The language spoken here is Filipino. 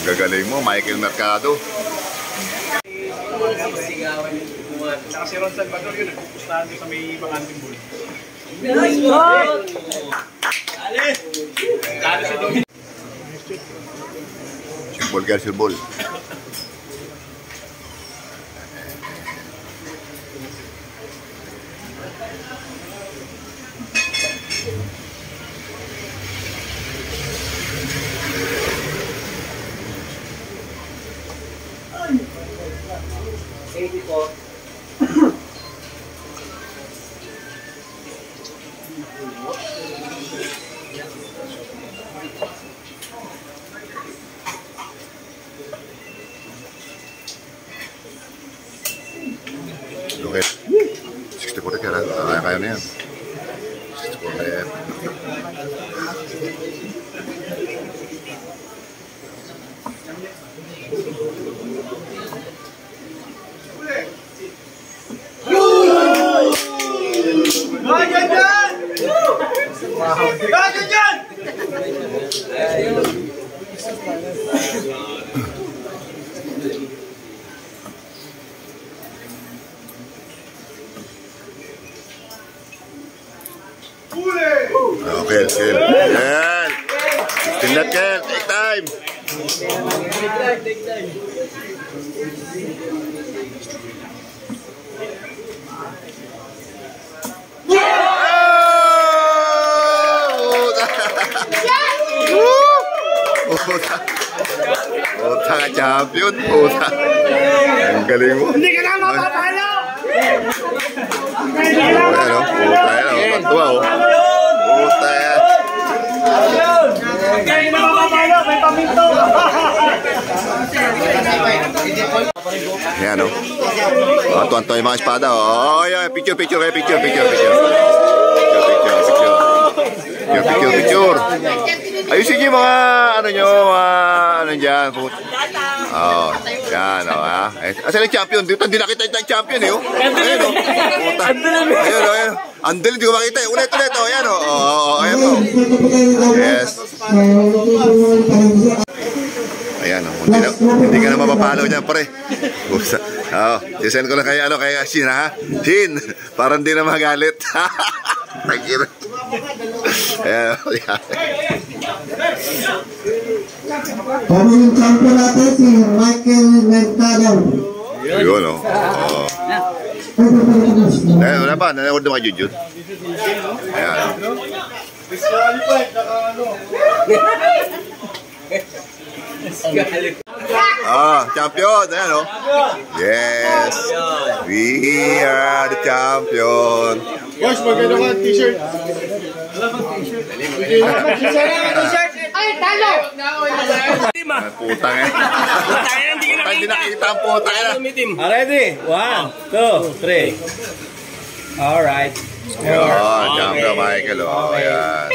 Gagaling mo, Michael Mercado. Saka si Ron Salvador yun, nagpupustahan ko sa may Banganting Bull. Nice ball! Lalo si Dominic. Ball girl, ball. Okay. 64 na kaya. Kaya na yan. 64 na yan. Okay, Kel. Yan. 16 na, Kel. Take time. Take time. Puta ka, champion. Puta. Ang galing mo. Hindi ka na mapapalo! Puta yan, o. Patuwa, o. Puta yan. Hindi na mapapalo! May paminto! Yan, o. Tuwan-tuwa yung mga espada, o. Yan. Picture. Picture. Ayusin niyo mga ano nyo, ano dyan. Oh, yan, o, ha. Asan yung champion? Dito, hindi nakita yung champion, eh, o. Ayun, o. Ayun. Andal, hindi ko makita, eh. Ulit, o. Yan, o. Ayan, o. Yes. Ayan, o. Hindi ka na mapapalo dyan, pare. Sisend ko lang kay Shin, ha. Shin, parang di na magalit. Thank you. Ayan, yan. Pamilyung champion natin si Michael Mercado. Yun, o. Ayan, wala pa. Nanood naman kay Jujud. Ayan. Disqualified, naka ano. Champion. Ayan, o. Yes. We are the champion. Boss, maganda ka t-shirt. Wala bang t-shirt? T-shirt! Ay, talo! Putang, eh. Hindi nakita ang putang, eh. Ready? 1, 2, 3. Alright. Champion Michael, o. Ayan.